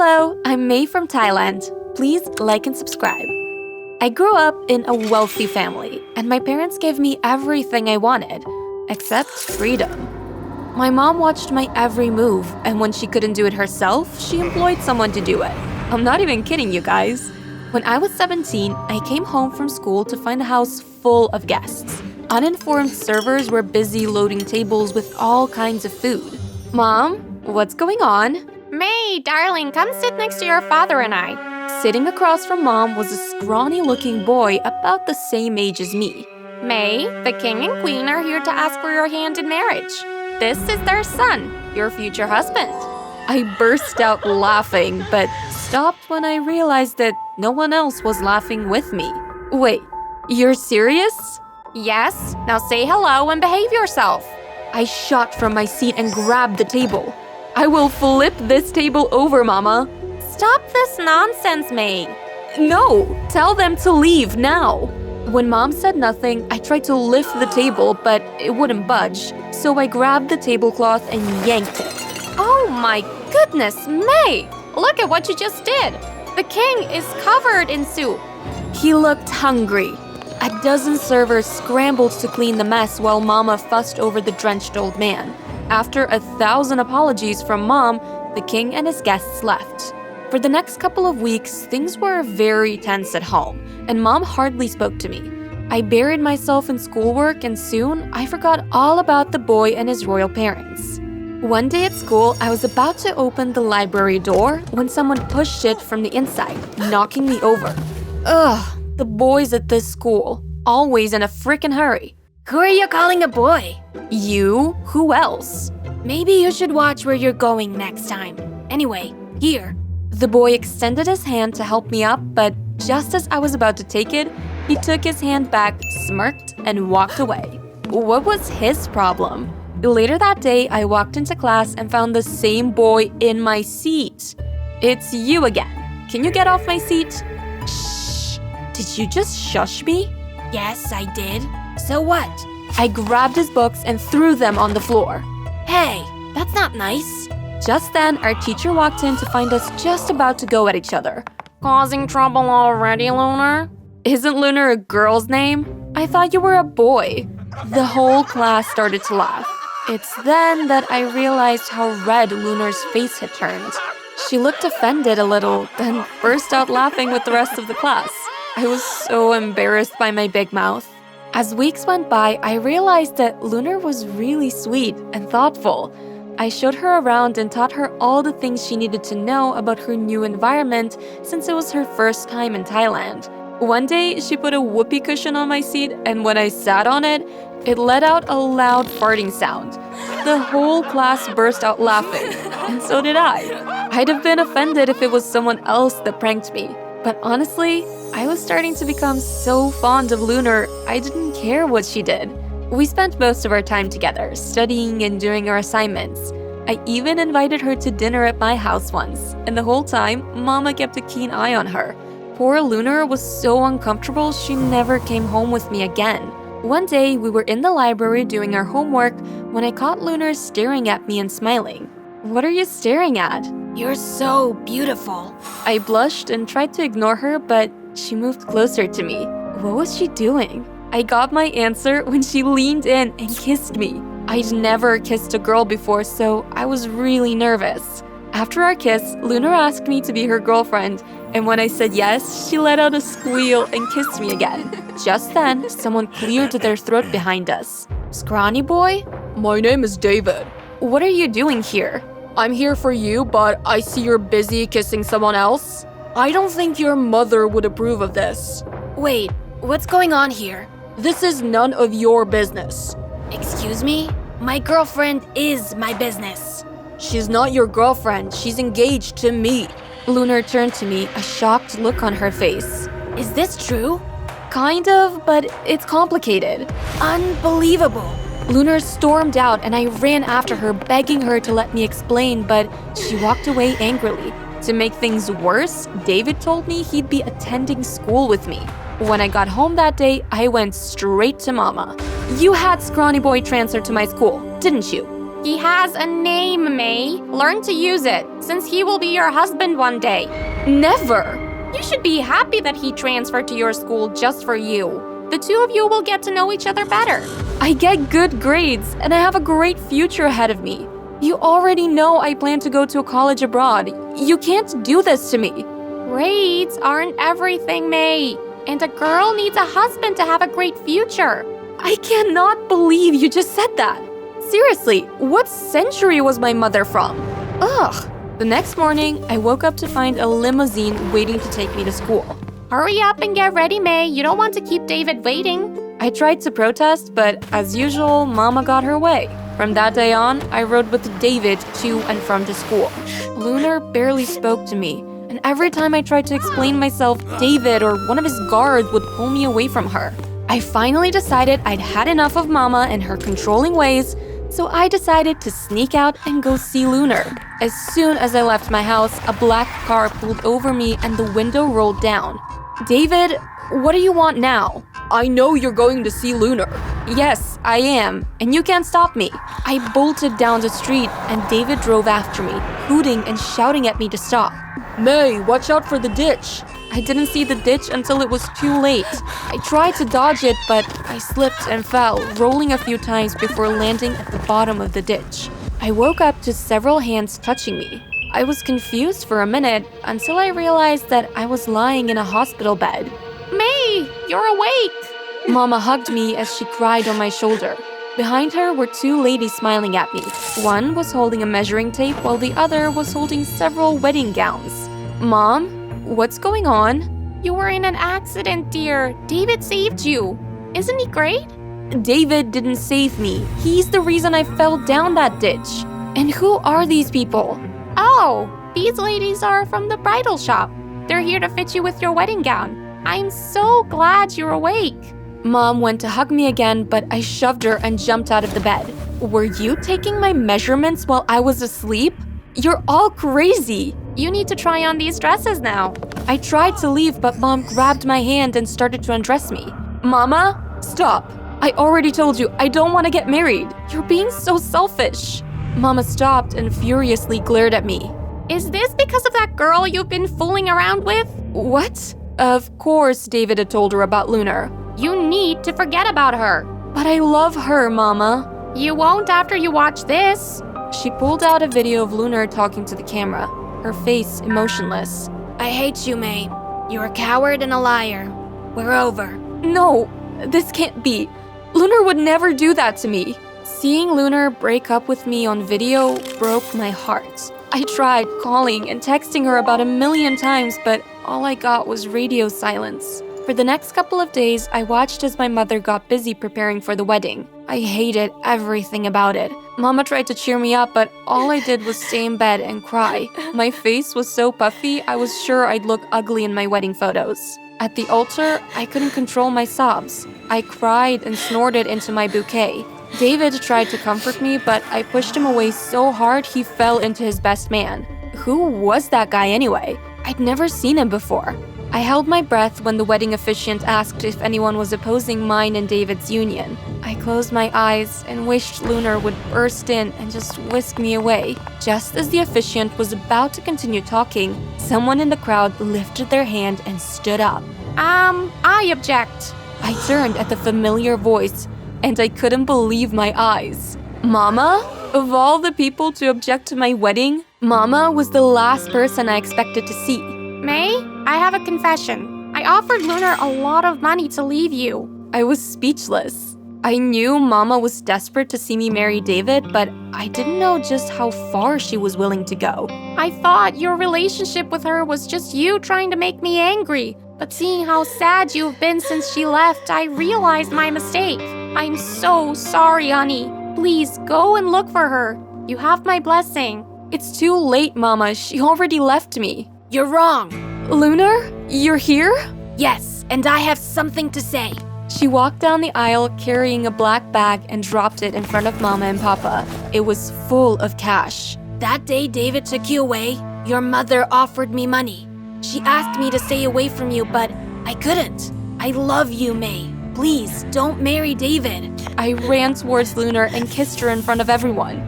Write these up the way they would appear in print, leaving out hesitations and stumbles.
Hello, I'm May from Thailand. Please like and subscribe. I grew up in a wealthy family, and my parents gave me everything I wanted, except freedom. My mom watched my every move, and when she couldn't do it herself, she employed someone to do it. I'm not even kidding you guys. When I was 17, I came home from school to find a house full of guests. Uninformed servers were busy loading tables with all kinds of food. Mom, what's going on? May, darling, come sit next to your father and I. Sitting across from Mom was a scrawny-looking boy about the same age as me. May, the king and queen are here to ask for your hand in marriage. This is their son, your future husband. I burst out laughing, but stopped when I realized that no one else was laughing with me. Wait, you're serious? Yes, now say hello and behave yourself. I shot from my seat and grabbed the table. I will flip this table over, Mama. Stop this nonsense, May. No, tell them to leave now. When Mom said nothing, I tried to lift the table, but it wouldn't budge. So I grabbed the tablecloth and yanked it. Oh my goodness, May! Look at what you just did. The king is covered in soup. He looked hungry. A dozen servers scrambled to clean the mess while Mama fussed over the drenched old man. After 1,000 apologies from Mom, the king and his guests left. For the next couple of weeks, things were very tense at home, and Mom hardly spoke to me. I buried myself in schoolwork, and soon I forgot all about the boy and his royal parents. One day at school, I was about to open the library door when someone pushed it from the inside, knocking me over. Ugh, the boys at this school, always in a frickin' hurry. Who are you calling a boy? You? Who else? Maybe you should watch where you're going next time. Anyway, here. The boy extended his hand to help me up, but just as I was about to take it, he took his hand back, smirked, and walked away. What was his problem? Later that day, I walked into class and found the same boy in my seat. It's you again. Can you get off my seat? Shh. Did you just shush me? Yes, I did. So what? I grabbed his books and threw them on the floor. Hey, that's not nice. Just then, our teacher walked in to find us just about to go at each other. Causing trouble already, Lunar? Isn't Lunar a girl's name? I thought you were a boy. The whole class started to laugh. It's then that I realized how red Lunar's face had turned. She looked offended a little, then burst out laughing with the rest of the class. I was so embarrassed by my big mouth. As weeks went by, I realized that Lunar was really sweet and thoughtful. I showed her around and taught her all the things she needed to know about her new environment since it was her first time in Thailand. One day, she put a whoopee cushion on my seat, and when I sat on it, it let out a loud farting sound. The whole class burst out laughing, and so did I. I'd have been offended if it was someone else that pranked me. But honestly, I was starting to become so fond of Lunar, I didn't care what she did. We spent most of our time together, studying and doing our assignments. I even invited her to dinner at my house once, and the whole time, Mama kept a keen eye on her. Poor Lunar was so uncomfortable she never came home with me again. One day, we were in the library doing our homework when I caught Lunar staring at me and smiling. What are you staring at? You're so beautiful. I blushed and tried to ignore her, but she moved closer to me. What was she doing? I got my answer when she leaned in and kissed me. I'd never kissed a girl before, so I was really nervous. After our kiss, Lunar asked me to be her girlfriend, and when I said yes, she let out a squeal and kissed me again. Just then, someone cleared their throat behind us. Scrawny boy? My name is David. What are you doing here? I'm here for you, but I see you're busy kissing someone else. I don't think your mother would approve of this. Wait, what's going on here? This is none of your business. Excuse me? My girlfriend is my business. She's not your girlfriend. She's engaged to me. Lunar turned to me, a shocked look on her face. Is this true? Kind of, but it's complicated. Unbelievable. Lunar stormed out and I ran after her, begging her to let me explain, but she walked away angrily. To make things worse, David told me he'd be attending school with me. When I got home that day, I went straight to Mama. You had Scrawny Boy transferred to my school, didn't you? He has a name, May. Learn to use it, since he will be your husband one day. Never! You should be happy that he transferred to your school just for you. The two of you will get to know each other better. I get good grades, and I have a great future ahead of me. You already know I plan to go to a college abroad. You can't do this to me. Grades aren't everything, May. And a girl needs a husband to have a great future. I cannot believe you just said that. Seriously, what century was my mother from? Ugh. The next morning, I woke up to find a limousine waiting to take me to school. Hurry up and get ready, May. You don't want to keep David waiting. I tried to protest, but as usual, Mama got her way. From that day on, I rode with David to and from to school. Lunar barely spoke to me, and every time I tried to explain myself, David or one of his guards would pull me away from her. I finally decided I'd had enough of Mama and her controlling ways, so I decided to sneak out and go see Lunar. As soon as I left my house, a black car pulled over me and the window rolled down. David, what do you want now? I know you're going to see Lunar. Yes, I am, and you can't stop me. I bolted down the street and David drove after me, hooting and shouting at me to stop. May, watch out for the ditch. I didn't see the ditch until it was too late. I tried to dodge it, but I slipped and fell, rolling a few times before landing at the bottom of the ditch. I woke up to several hands touching me. I was confused for a minute until I realized that I was lying in a hospital bed. May, you're awake. Mama hugged me as she cried on my shoulder. Behind her were two ladies smiling at me. One was holding a measuring tape while the other was holding several wedding gowns. Mom, what's going on? You were in an accident, dear. David saved you. Isn't he great? David didn't save me. He's the reason I fell down that ditch. And who are these people? Oh, these ladies are from the bridal shop. They're here to fit you with your wedding gown. I'm so glad you're awake. Mom went to hug me again, but I shoved her and jumped out of the bed. Were you taking my measurements while I was asleep? You're all crazy. You need to try on these dresses now. I tried to leave, but Mom grabbed my hand and started to undress me. Mama, stop. I already told you I don't want to get married. You're being so selfish. Mama stopped and furiously glared at me. Is this because of that girl you've been fooling around with? What? Of course David had told her about Lunar. You need to forget about her. But I love her, Mama. You won't after you watch this. She pulled out a video of Lunar talking to the camera, her face emotionless. I hate you, May. You're a coward and a liar. We're over. No, this can't be. Lunar would never do that to me. Seeing Lunar break up with me on video broke my heart. I tried calling and texting her about 1,000,000 times, but all I got was radio silence. For the next couple of days, I watched as my mother got busy preparing for the wedding. I hated everything about it. Mama tried to cheer me up, but all I did was stay in bed and cry. My face was so puffy, I was sure I'd look ugly in my wedding photos. At the altar, I couldn't control my sobs. I cried and snorted into my bouquet. David tried to comfort me, but I pushed him away so hard he fell into his best man. Who was that guy anyway? I'd never seen him before. I held my breath when the wedding officiant asked if anyone was opposing mine and David's union. I closed my eyes and wished Lunar would burst in and just whisk me away. Just as the officiant was about to continue talking, someone in the crowd lifted their hand and stood up. I object. I turned at the familiar voice, and I couldn't believe my eyes. Mama? Of all the people to object to my wedding, Mama was the last person I expected to see. May, I have a confession. I offered Lunar a lot of money to leave you. I was speechless. I knew Mama was desperate to see me marry David, but I didn't know just how far she was willing to go. I thought your relationship with her was just you trying to make me angry. But seeing how sad you've been since she left, I realized my mistake. I'm so sorry, honey. Please go and look for her. You have my blessing. It's too late, Mama. She already left me. You're wrong. Lunar, you're here? Yes, and I have something to say. She walked down the aisle carrying a black bag and dropped it in front of Mama and Papa. It was full of cash. That day David took you away, your mother offered me money. She asked me to stay away from you, but I couldn't. I love you, May. Please, don't marry David. I ran towards Lunar and kissed her in front of everyone.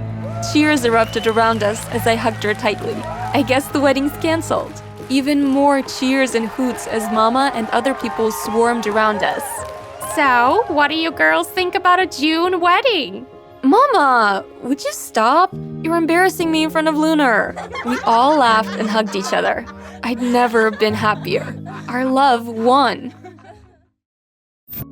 Cheers erupted around us as I hugged her tightly. I guess the wedding's canceled. Even more cheers and hoots as Mama and other people swarmed around us. So, what do you girls think about a June wedding? Mama, would you stop? You're embarrassing me in front of Lunar. We all laughed and hugged each other. I'd never been happier. Our love won.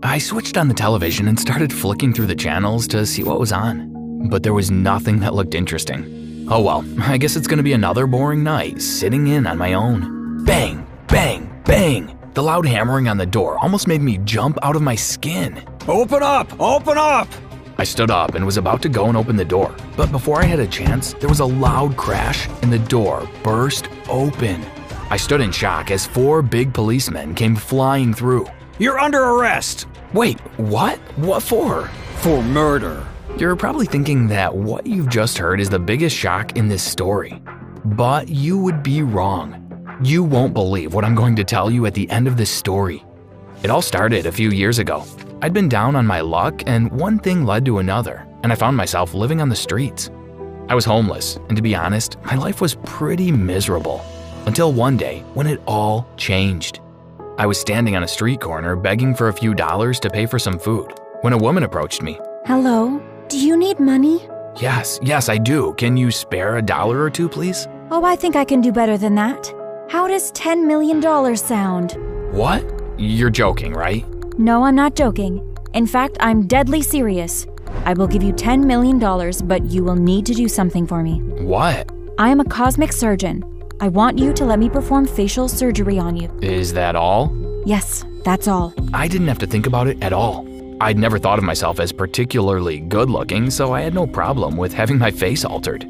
I switched on the television and started flicking through the channels to see what was on. But there was nothing that looked interesting. Oh well, I guess it's gonna be another boring night, sitting in on my own. Bang, bang, bang! The loud hammering on the door almost made me jump out of my skin. Open up! Open up! I stood up and was about to go and open the door, but before I had a chance, there was a loud crash and the door burst open. I stood in shock as 4 big policemen came flying through. You're under arrest! Wait, what? What for? For murder. You're probably thinking that what you've just heard is the biggest shock in this story. But you would be wrong. You won't believe what I'm going to tell you at the end of this story. It all started a few years ago. I'd been down on my luck and one thing led to another, and I found myself living on the streets. I was homeless, and to be honest, my life was pretty miserable. Until one day when it all changed. I was standing on a street corner begging for a few dollars to pay for some food when a woman approached me. Hello? Do you need money? Yes, I do. Can you spare $1 or 2, please? Oh, I think I can do better than that. How does $10 million sound? What? You're joking, right? No, I'm not joking. In fact, I'm deadly serious. I will give you $10 million, but you will need to do something for me. What? I am a cosmic surgeon. I want you to let me perform facial surgery on you. Is that all? Yes, that's all. I didn't have to think about it at all. I'd never thought of myself as particularly good looking, so I had no problem with having my face altered.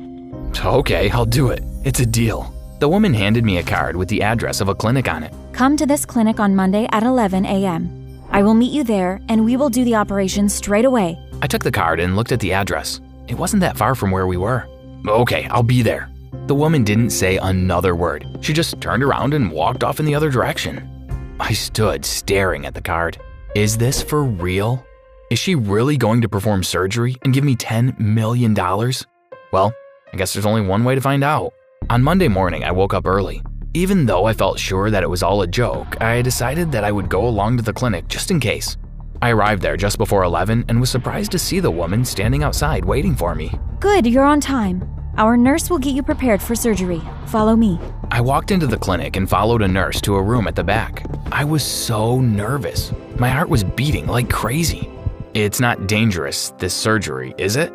Okay, I'll do it. It's a deal. The woman handed me a card with the address of a clinic on it. Come to this clinic on Monday at 11 a.m. I will meet you there, and we will do the operation straight away. I took the card and looked at the address. It wasn't that far from where we were. Okay, I'll be there. The woman didn't say another word. She just turned around and walked off in the other direction. I stood staring at the card. Is this for real? Is she really going to perform surgery and give me $10 million? Well, I guess there's only one way to find out. On Monday morning, I woke up early. Even though I felt sure that it was all a joke, I decided that I would go along to the clinic just in case. I arrived there just before 11 and was surprised to see the woman standing outside waiting for me. Good, you're on time. Our nurse will get you prepared for surgery. Follow me. I walked into the clinic and followed a nurse to a room at the back. I was so nervous. My heart was beating like crazy. It's not dangerous, this surgery, is it?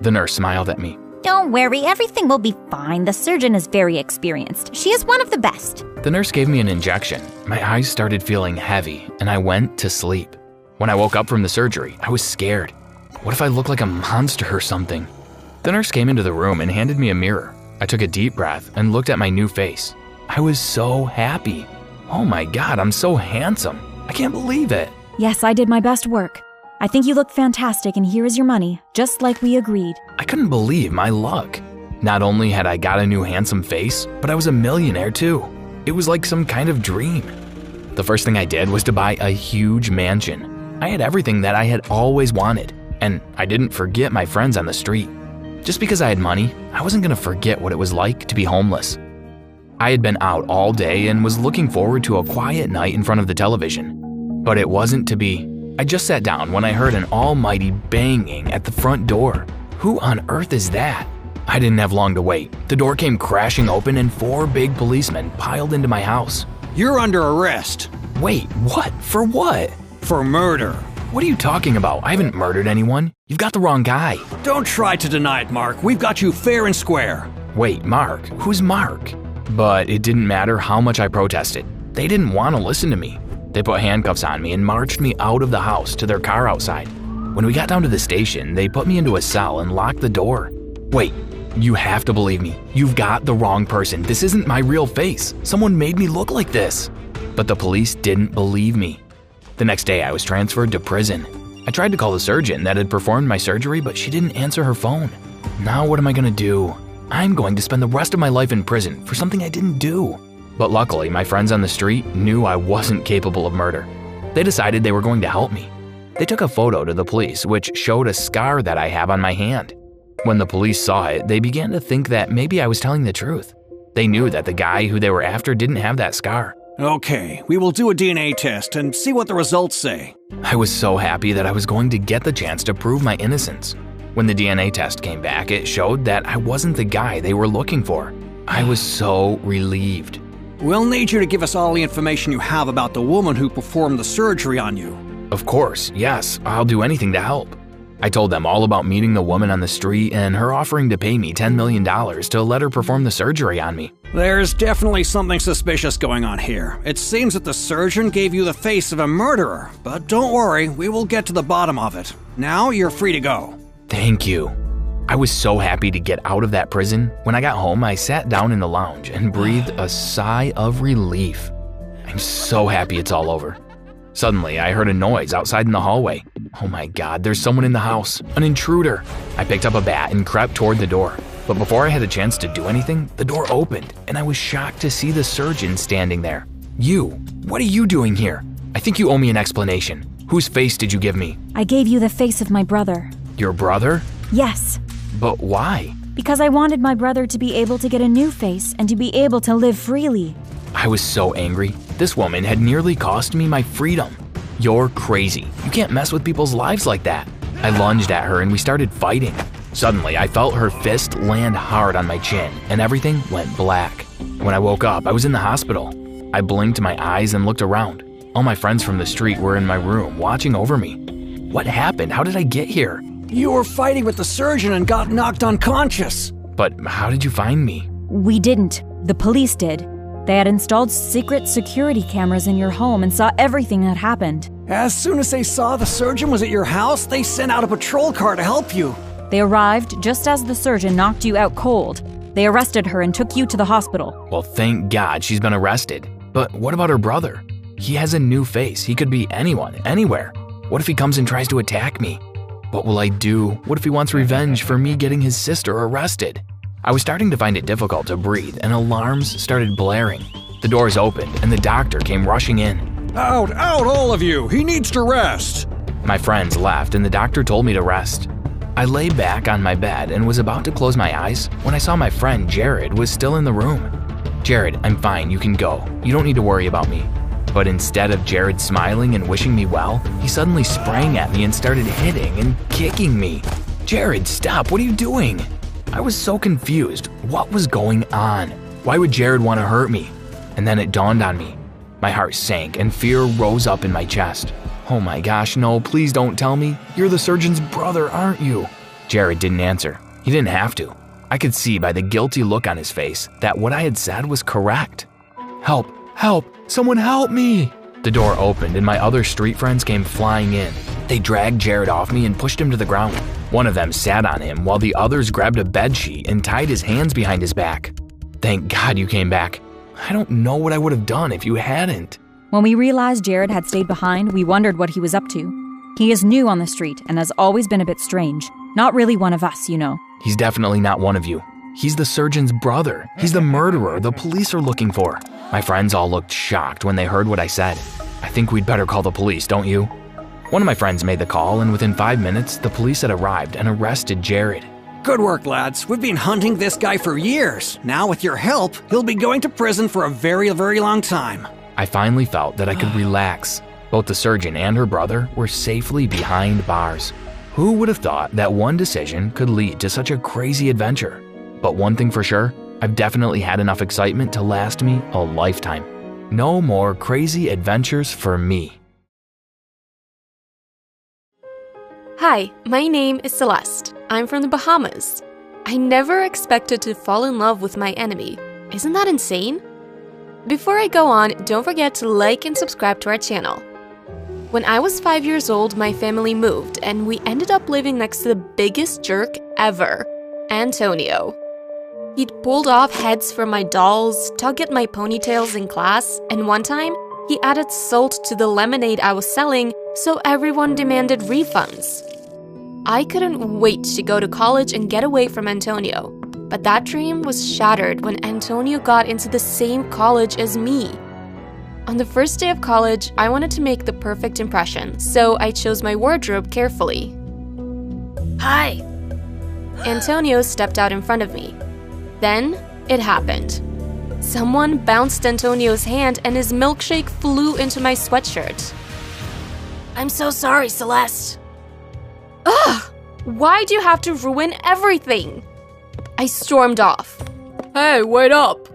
The nurse smiled at me. Don't worry, everything will be fine. The surgeon is very experienced. She is one of the best. The nurse gave me an injection. My eyes started feeling heavy, and I went to sleep. When I woke up from the surgery, I was scared. What if I look like a monster or something? The nurse came into the room and handed me a mirror. I took a deep breath and looked at my new face. I was so happy. Oh my God, I'm so handsome. I can't believe it. Yes, I did my best work. I think you look fantastic, and here is your money, just like we agreed. I couldn't believe my luck. Not only had I got a new handsome face, but I was a millionaire too. It was like some kind of dream. The first thing I did was to buy a huge mansion. I had everything that I had always wanted, and I didn't forget my friends on the street. Just because I had money, I wasn't gonna forget what it was like to be homeless. I had been out all day and was looking forward to a quiet night in front of the television. But it wasn't to be. I just sat down when I heard an almighty banging at the front door. Who on earth is that? I didn't have long to wait. The door came crashing open and 4 big policemen piled into my house. You're under arrest. Wait, what? For what? For murder. What are you talking about? I haven't murdered anyone. You've got the wrong guy. Don't try to deny it, Mark. We've got you fair and square. Wait, Mark? Who's Mark? But it didn't matter how much I protested. They didn't want to listen to me. They put handcuffs on me and marched me out of the house to their car outside. When we got down to the station, they put me into a cell and locked the door. Wait, you have to believe me. You've got the wrong person. This isn't my real face. Someone made me look like this. But the police didn't believe me. The next day, I was transferred to prison. I tried to call the surgeon that had performed my surgery, but she didn't answer her phone. Now what am I gonna do? I'm going to spend the rest of my life in prison for something I didn't do. But luckily, my friends on the street knew I wasn't capable of murder. They decided they were going to help me. They took a photo to the police, which showed a scar that I have on my hand. When the police saw it, they began to think that maybe I was telling the truth. They knew that the guy who they were after didn't have that scar. Okay, we will do a DNA test and see what the results say. I was so happy that I was going to get the chance to prove my innocence. When the DNA test came back, it showed that I wasn't the guy they were looking for. I was so relieved. We'll need you to give us all the information you have about the woman who performed the surgery on you. Of course, yes, I'll do anything to help. I told them all about meeting the woman on the street and her offering to pay me $10 million to let her perform the surgery on me. There's definitely something suspicious going on here. It seems that the surgeon gave you the face of a murderer, but don't worry, we will get to the bottom of it. Now you're free to go. Thank you. I was so happy to get out of that prison. When I got home, I sat down in the lounge and breathed a sigh of relief. I'm so happy it's all over. Suddenly, I heard a noise outside in the hallway. Oh my God, there's someone in the house, an intruder. I picked up a bat and crept toward the door. But before I had a chance to do anything, the door opened, and I was shocked to see the surgeon standing there. You, what are you doing here? I think you owe me an explanation. Whose face did you give me? I gave you the face of my brother. Your brother? Yes, But why? because I wanted my brother to be able to get a new face and to be able to live freely. I was so angry. This woman had nearly cost me my freedom. You're crazy. You can't mess with people's lives like that. I lunged at her and we started fighting. Suddenly, I felt her fist land hard on my chin and everything went black. When I woke up, I was in the hospital. I blinked my eyes and looked around. All my friends from the street were in my room watching over me. What happened? How did I get here? You were fighting with the surgeon and got knocked unconscious. But how did you find me? We didn't. The police did. They had installed secret security cameras in your home and saw everything that happened. As soon as they saw the surgeon was at your house, they sent out a patrol car to help you. They arrived just as the surgeon knocked you out cold. They arrested her and took you to the hospital. Well, thank God she's been arrested. But what about her brother? He has a new face. He could be anyone, anywhere. What if he comes and tries to attack me? What will I do? What if he wants revenge for me getting his sister arrested? I was starting to find it difficult to breathe and alarms started blaring. The doors opened and the doctor came rushing in. Out, all of you! He needs to rest! My friends left and the doctor told me to rest. I lay back on my bed and was about to close my eyes when I saw my friend Jared was still in the room. Jared, I'm fine, you can go. You don't need to worry about me. But instead of Jared smiling and wishing me well, he suddenly sprang at me and started hitting and kicking me. Jared, stop, what are you doing? I was so confused. What was going on? Why would Jared want to hurt me? And then it dawned on me. My heart sank and fear rose up in my chest. Oh my gosh, no, please don't tell me. You're the surgeon's brother, aren't you? Jared didn't answer. He didn't have to. I could see by the guilty look on his face that what I had said was correct. Help, help, someone help me! The door opened and my other street friends came flying in. They dragged Jared off me and pushed him to the ground. One of them sat on him while the others grabbed a bedsheet and tied his hands behind his back. Thank God you came back. I don't know what I would have done if you hadn't. When we realized Jared had stayed behind, we wondered what he was up to. He is new on the street and has always been a bit strange. Not really one of us, you know. He's definitely not one of you. He's the surgeon's brother. He's the murderer the police are looking for. My friends all looked shocked when they heard what I said. I think we'd better call the police, don't you? One of my friends made the call, and within 5 minutes, the police had arrived and arrested Jared. Good work, lads. We've been hunting this guy for years. Now, with your help, he'll be going to prison for a very, very long time. I finally felt that I could relax. Both the surgeon and her brother were safely behind bars. Who would have thought that one decision could lead to such a crazy adventure? But one thing for sure, I've definitely had enough excitement to last me a lifetime. No more crazy adventures for me. Hi, my name is Celeste. I'm from the Bahamas. I never expected to fall in love with my enemy. Isn't that insane? Before I go on, don't forget to like and subscribe to our channel. When I was 5 years old, my family moved and we ended up living next to the biggest jerk ever, Antonio. He'd pulled off heads from my dolls, tugged at my ponytails in class, and one time, he added salt to the lemonade I was selling, so everyone demanded refunds. I couldn't wait to go to college and get away from Antonio, but that dream was shattered when Antonio got into the same college as me. On the first day of college, I wanted to make the perfect impression, so I chose my wardrobe carefully. Hi. Antonio stepped out in front of me. Then it happened. Someone bounced Antonio's hand and his milkshake flew into my sweatshirt. I'm so sorry, Celeste. Ugh! Why do you have to ruin everything? I stormed off. Hey, wait up!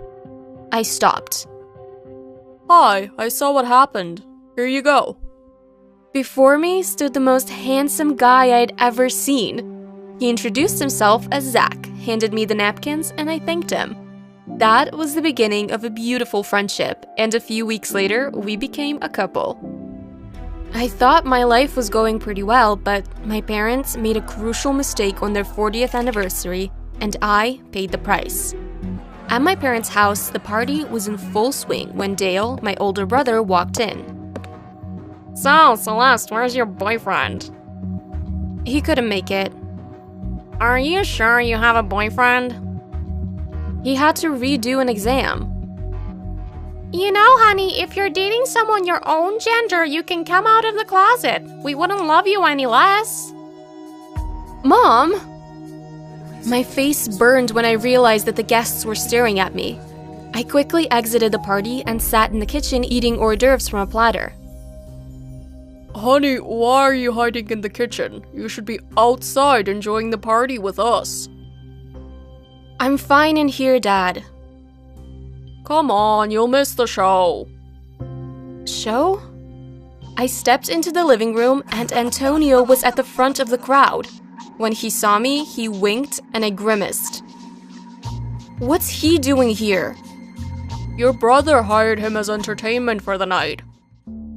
I stopped. Hi, I saw what happened. Here you go. Before me stood the most handsome guy I'd ever seen. He introduced himself as Zach, handed me the napkins, and I thanked him. That was the beginning of a beautiful friendship, and a few weeks later, we became a couple. I thought my life was going pretty well, but my parents made a crucial mistake on their 40th anniversary, and I paid the price. At my parents' house, the party was in full swing when Dale, my older brother, walked in. So, Celeste, where's your boyfriend? He couldn't make it. Are you sure you have a boyfriend? He had to redo an exam. You know, honey, if you're dating someone your own gender, you can come out of the closet. We wouldn't love you any less. Mom! My face burned when I realized that the guests were staring at me. I quickly exited the party and sat in the kitchen eating hors d'oeuvres from a platter. Honey, why are you hiding in the kitchen? You should be outside enjoying the party with us. I'm fine in here, Dad. Come on, you'll miss the show. Show? I stepped into the living room and Antonio was at the front of the crowd. When he saw me, he winked and I grimaced. What's he doing here? Your brother hired him as entertainment for the night.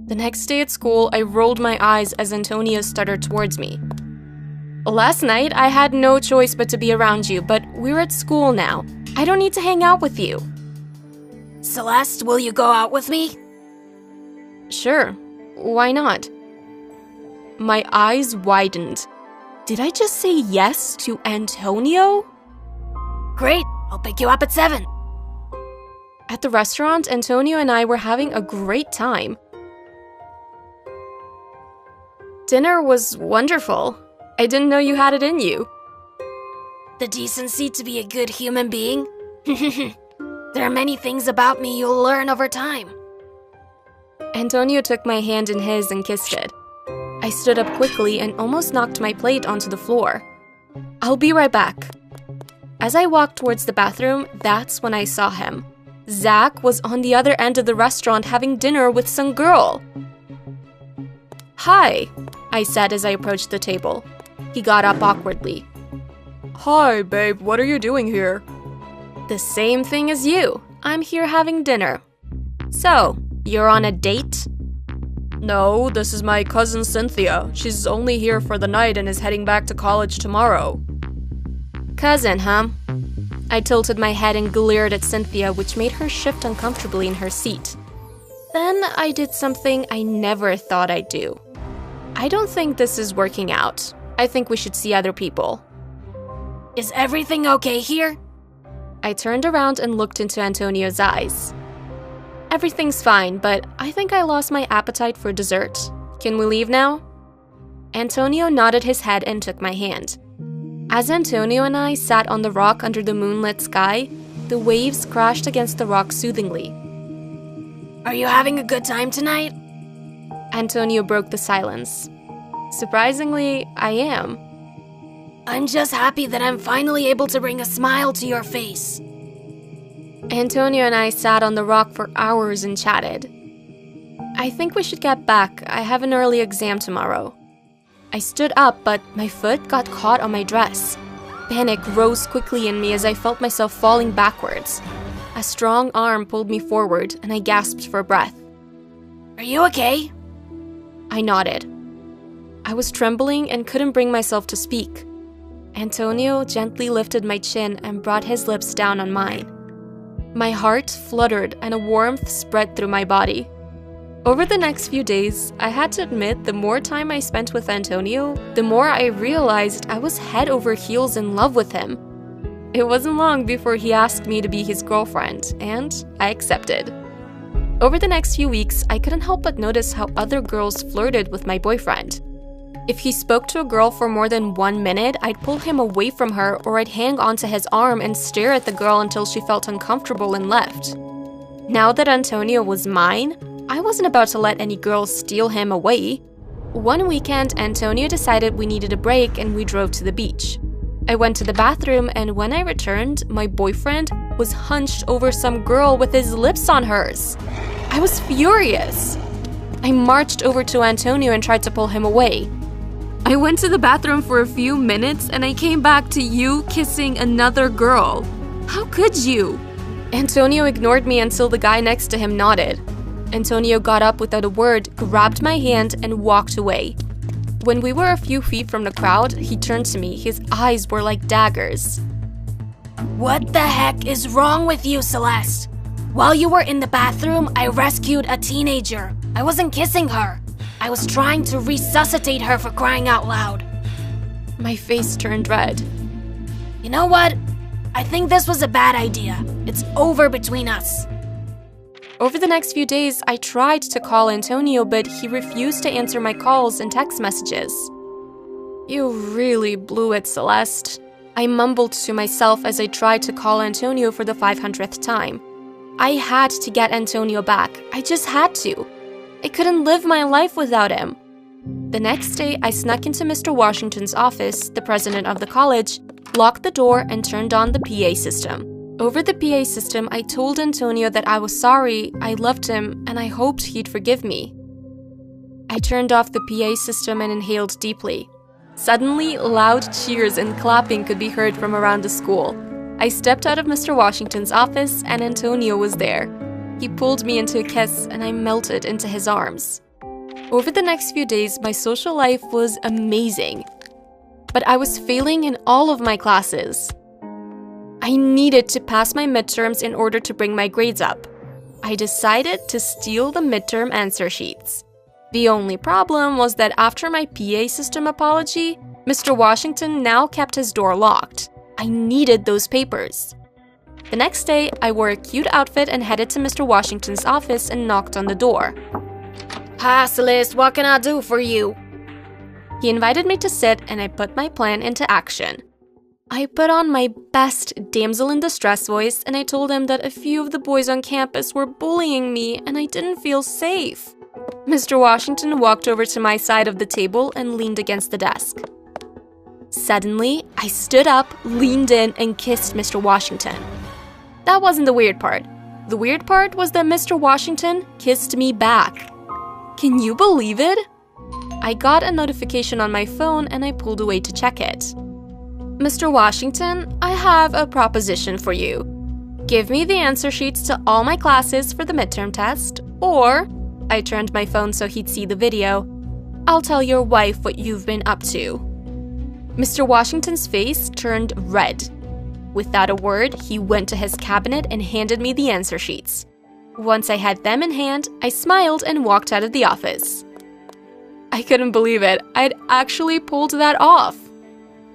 The next day at school, I rolled my eyes as Antonio stuttered towards me. Last night, I had no choice but to be around you, but we're at school now. I don't need to hang out with you. Celeste, will you go out with me? Sure. Why not? My eyes widened. Did I just say yes to Antonio? Great, I'll pick you up at 7. At the restaurant, Antonio and I were having a great time. Dinner was wonderful. I didn't know you had it in you. The decency to be a good human being? There are many things about me you'll learn over time. Antonio took my hand in his and kissed it. I stood up quickly and almost knocked my plate onto the floor. I'll be right back. As I walked towards the bathroom, that's when I saw him. Zach was on the other end of the restaurant having dinner with some girl. Hi, I said as I approached the table. He got up awkwardly. Hi, babe, what are you doing here? The same thing as you. I'm here having dinner. So, you're on a date? No, this is my cousin Cynthia. She's only here for the night and is heading back to college tomorrow. Cousin, huh? I tilted my head and glared at Cynthia, which made her shift uncomfortably in her seat. Then I did something I never thought I'd do. I don't think this is working out. I think we should see other people. Is everything okay here? I turned around and looked into Antonio's eyes. Everything's fine, but I think I lost my appetite for dessert. Can we leave now? Antonio nodded his head and took my hand. As Antonio and I sat on the rock under the moonlit sky, the waves crashed against the rock soothingly. Are you having a good time tonight? Antonio broke the silence. Surprisingly, I am. I'm just happy that I'm finally able to bring a smile to your face. Antonio and I sat on the rock for hours and chatted. I think we should get back. I have an early exam tomorrow. I stood up, but my foot got caught on my dress. Panic rose quickly in me as I felt myself falling backwards. A strong arm pulled me forward, and I gasped for breath. Are you okay? I nodded. I was trembling and couldn't bring myself to speak. Antonio gently lifted my chin and brought his lips down on mine. My heart fluttered and a warmth spread through my body. Over the next few days, I had to admit the more time I spent with Antonio, the more I realized I was head over heels in love with him. It wasn't long before he asked me to be his girlfriend, and I accepted. Over the next few weeks, I couldn't help but notice how other girls flirted with my boyfriend. If he spoke to a girl for more than 1 minute, I'd pull him away from her or I'd hang onto his arm and stare at the girl until she felt uncomfortable and left. Now that Antonio was mine, I wasn't about to let any girls steal him away. One weekend, Antonio decided we needed a break and we drove to the beach. I went to the bathroom and when I returned, my boyfriend was hunched over some girl with his lips on hers. I was furious. I marched over to Antonio and tried to pull him away. I went to the bathroom for a few minutes and I came back to you kissing another girl. How could you? Antonio ignored me until the guy next to him nodded. Antonio got up without a word, grabbed my hand, and walked away. When we were a few feet from the crowd, he turned to me. His eyes were like daggers. What the heck is wrong with you, Celeste? While you were in the bathroom, I rescued a teenager. I wasn't kissing her. I was trying to resuscitate her, for crying out loud. My face turned red. You know what? I think this was a bad idea. It's over between us. Over the next few days, I tried to call Antonio, but he refused to answer my calls and text messages. You really blew it, Celeste. I mumbled to myself as I tried to call Antonio for the 500th time. I had to get Antonio back. I just had to. I couldn't live my life without him. The next day, I snuck into Mr. Washington's office, the president of the college, locked the door, and turned on the PA system. Over the PA system, I told Antonio that I was sorry, I loved him, and I hoped he'd forgive me. I turned off the PA system and inhaled deeply. Suddenly, loud cheers and clapping could be heard from around the school. I stepped out of Mr. Washington's office, and Antonio was there. He pulled me into a kiss, and I melted into his arms. Over the next few days, my social life was amazing. But I was failing in all of my classes. I needed to pass my midterms in order to bring my grades up. I decided to steal the midterm answer sheets. The only problem was that after my PA system apology, Mr. Washington now kept his door locked. I needed those papers. The next day, I wore a cute outfit and headed to Mr. Washington's office and knocked on the door. Hi, Celeste, what can I do for you? He invited me to sit and I put my plan into action. I put on my best damsel in distress voice and I told him that a few of the boys on campus were bullying me and I didn't feel safe. Mr. Washington walked over to my side of the table and leaned against the desk. Suddenly, I stood up, leaned in, and kissed Mr. Washington. That wasn't the weird part. The weird part was that Mr. Washington kissed me back. Can you believe it? I got a notification on my phone and I pulled away to check it. Mr. Washington, I have a proposition for you. Give me the answer sheets to all my classes for the midterm test, or, I turned my phone so he'd see the video, I'll tell your wife what you've been up to. Mr. Washington's face turned red. Without a word, he went to his cabinet and handed me the answer sheets. Once I had them in hand, I smiled and walked out of the office. I couldn't believe it. I'd actually pulled that off.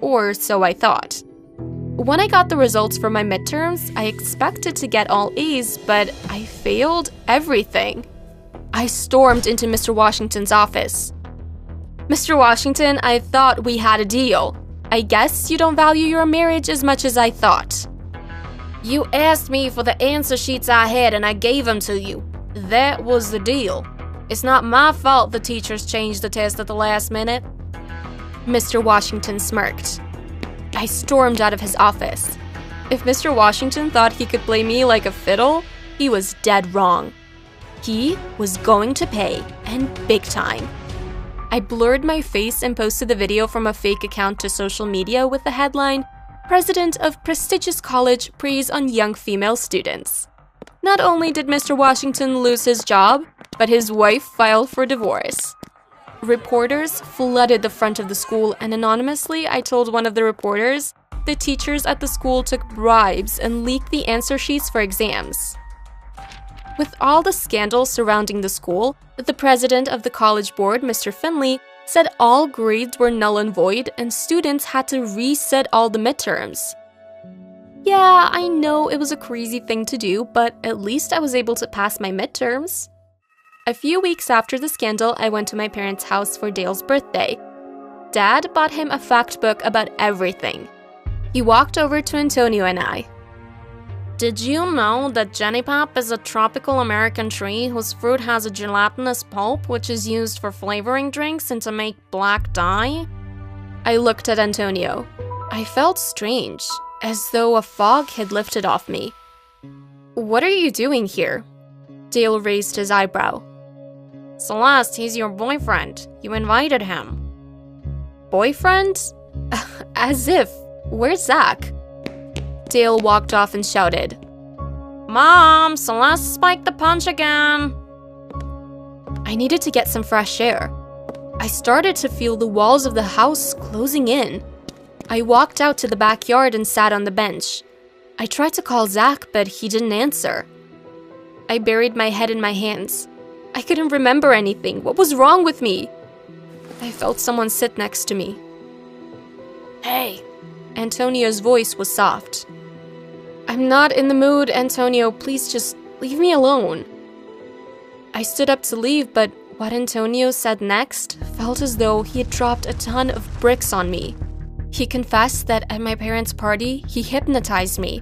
Or so I thought. When I got the results for my midterms, I expected to get all A's, but I failed everything. I stormed into Mr. Washington's office. Mr. Washington, I thought we had a deal. I guess you don't value your marriage as much as I thought. You asked me for the answer sheets I had and I gave them to you. That was the deal. It's not my fault the teachers changed the test at the last minute. Mr. Washington smirked. I stormed out of his office. If Mr. Washington thought he could play me like a fiddle, he was dead wrong. He was going to pay, and big time. I blurred my face and posted the video from a fake account to social media with the headline, "President of prestigious college preys on young female students." Not only did Mr. Washington lose his job, but his wife filed for divorce. Reporters flooded the front of the school, and anonymously I told one of the reporters the teachers at the school took bribes and leaked the answer sheets for exams. With all the scandals surrounding the school, the president of the college board, Mr. Finley, said all grades were null and void and students had to resit all the midterms. Yeah, I know it was a crazy thing to do, but at least I was able to pass my midterms. A few weeks after the scandal, I went to my parents' house for Dale's birthday. Dad bought him a fact book about everything. He walked over to Antonio and I. Did you know that Jenny-Pop is a tropical American tree whose fruit has a gelatinous pulp which is used for flavoring drinks and to make black dye? I looked at Antonio. I felt strange, as though a fog had lifted off me. What are you doing here? Dale raised his eyebrow. Celeste, he's your boyfriend. You invited him. Boyfriend? As if. Where's Zach? Dale walked off and shouted, Mom, Celeste spiked the punch again. I needed to get some fresh air. I started to feel the walls of the house closing in. I walked out to the backyard and sat on the bench. I tried to call Zach, but he didn't answer. I buried my head in my hands. I couldn't remember anything. What was wrong with me? I felt someone sit next to me. Hey. Antonio's voice was soft. I'm not in the mood, Antonio. Please just leave me alone. I stood up to leave, but what Antonio said next felt as though he had dropped a ton of bricks on me. He confessed that at my parents' party, he hypnotized me.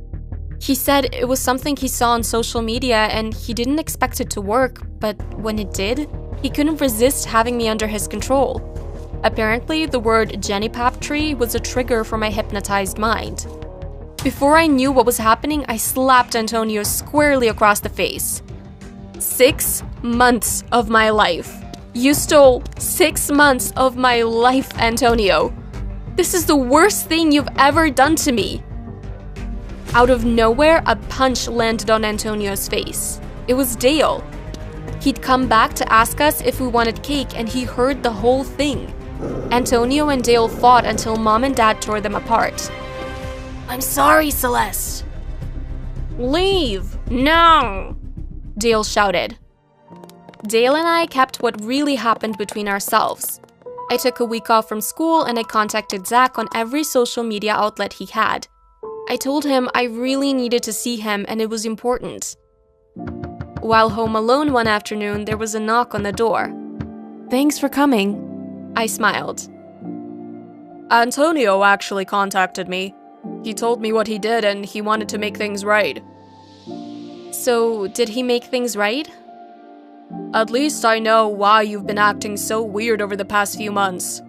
He said it was something he saw on social media and he didn't expect it to work, but when it did, he couldn't resist having me under his control. Apparently, the word Jenny-Pop tree was a trigger for my hypnotized mind. Before I knew what was happening, I slapped Antonio squarely across the face. 6 months of my life. You stole 6 months of my life, Antonio. This is the worst thing you've ever done to me. Out of nowhere, a punch landed on Antonio's face. It was Dale. He'd come back to ask us if we wanted cake, and he heard the whole thing. Antonio and Dale fought until Mom and Dad tore them apart. I'm sorry, Celeste. Leave! No! Dale shouted. Dale and I kept what really happened between ourselves. I took a week off from school and I contacted Zach on every social media outlet he had. I told him I really needed to see him and it was important. While home alone one afternoon, there was a knock on the door. Thanks for coming. I smiled. Antonio actually contacted me. He told me what he did and he wanted to make things right. So, did he make things right? At least I know why you've been acting so weird over the past few months.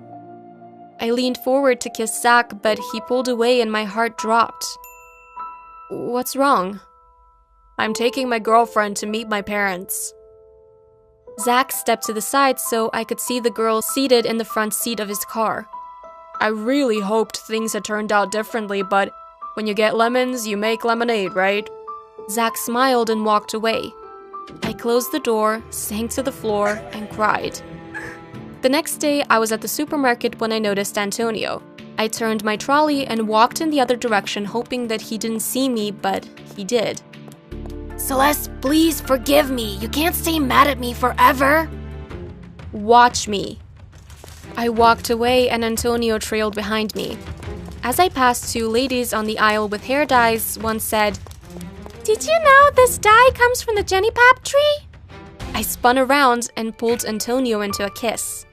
I leaned forward to kiss Zach, but he pulled away and my heart dropped. What's wrong? I'm taking my girlfriend to meet my parents. Zach stepped to the side so I could see the girl seated in the front seat of his car. I really hoped things had turned out differently, but when you get lemons, you make lemonade, right? Zach smiled and walked away. I closed the door, sank to the floor, and cried. The next day, I was at the supermarket when I noticed Antonio. I turned my trolley and walked in the other direction, hoping that he didn't see me, but he did. Celeste, please forgive me. You can't stay mad at me forever. Watch me. I walked away and Antonio trailed behind me. As I passed 2 ladies on the aisle with hair dyes, one said, Did you know this dye comes from the Jenny-Pop tree? I spun around and pulled Antonio into a kiss.